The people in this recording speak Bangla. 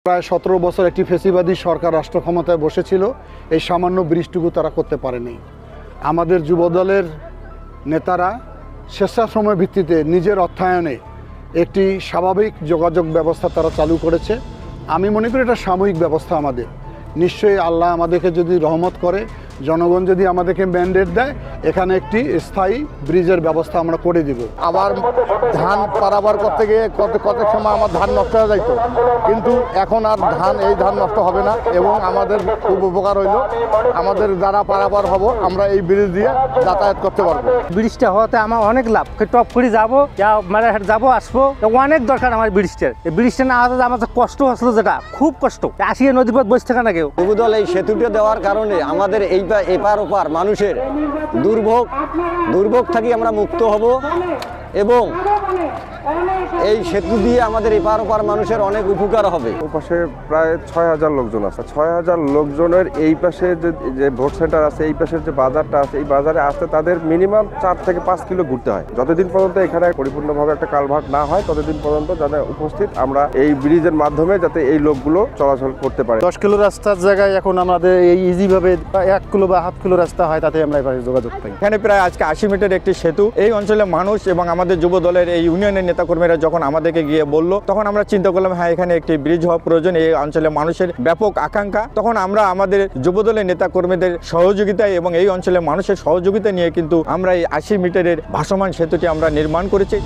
প্রায় 17 বছর একটি ফেসিবাদী সরকার রাষ্ট্র ক্ষমতায় বসেছিল। এই সামান্য ব্রিজটুকু তারা করতে পারেনি। আমাদের যুবদলের নেতারা স্বেচ্ছাশ্রমের ভিত্তিতে নিজের অর্থায়নে একটি স্বাভাবিক যোগাযোগ ব্যবস্থা তারা চালু করেছে। আমি মনে করি এটা সাময়িক ব্যবস্থা। আমাদের নিশ্চয়ই আল্লাহ আমাদেরকে যদি রহমত করে, জনগণ যদি আমাদেরকে ম্যান্ডেট দেয়, এখানে একটি স্থায়ী ব্রিজের ব্যবস্থা আমরা করে দিব। আবার ধান পারাবার করতে গিয়ে কত সময় আমার ধান নষ্ট হয়ে যাইতো, কিন্তু এখন আর এই ধান নষ্ট হবে না এবং আমাদের খুব উপকার হইল। আমাদের যারা পারাবার হব আমরা এই ব্রিজ দিয়ে যাতায়াত করতে পারবো। ব্রিজটা হওয়াতে আমার অনেক লাভ। টপ করে যাবো, মারাহাট যাবো, আসবো, অনেক দরকার আমার ব্রিজটার। এই ব্রিজটা না হওয়াতে আমার কষ্ট হচ্ছিল, যেটা খুব কষ্ট। আসিয়ে নদীর পথ বসে থাকা না কেউ। যুবদল এই সেতুটা দেওয়ার কারণে আমাদের এই এপার ওপার মানুষের দুর্ভোগ থেকে আমরা মুক্ত হব এবং এই সেতু দিয়ে আমাদের এপার ওপার মানুষের অনেক উপকার হবে। ওপাশে প্রায় ৬,০০০ লোকজন আছে। ৬,০০০ লোকজনের এই পাশে যে ভোট সেন্টার আছে, এই পাশের যে বাজারটা আছে, এই বাজারে আসতে তাদের মিনিমাম ৪ থেকে ৫ কিলো ঘুরতে হয়। যতদিন পর্যন্ত এখানে পরিপূর্ণভাবে একটা কালভার্ট না হয় ততদিন পর্যন্ত যাতে উপস্থিত আমরা এই ব্রিজের মাধ্যমে যাতে এই লোকগুলো চলাচল করতে পারে। 10 কিলো রাস্তার জায়গায় এখন আমাদের এই ইজিভাবে 1 কিলো বা হাফ কিলো রাস্তা হয়, তাতে আমরা এবারে যোগাযোগ পাই। এখানে প্রায় আজকে ৮০ মিটার একটি সেতু। এই অঞ্চলের মানুষ এবং আমাদের যুব দলের এই ইউনিয়নের নেতাকর্মীরা যখন আমাদেরকে গিয়ে বললো, তখন আমরা চিন্তা করলাম হ্যাঁ, এখানে একটি ব্রিজ হওয়া প্রয়োজন। এই অঞ্চলের মানুষের ব্যাপক আকাঙ্ক্ষা। তখন আমরা আমাদের যুবদলের নেতাকর্মীদের সহযোগিতায় এবং এই অঞ্চলের মানুষের সহযোগিতা নিয়ে কিন্তু আমরা এই ৮০ মিটারের ভাসমান সেতুটি আমরা নির্মাণ করেছি।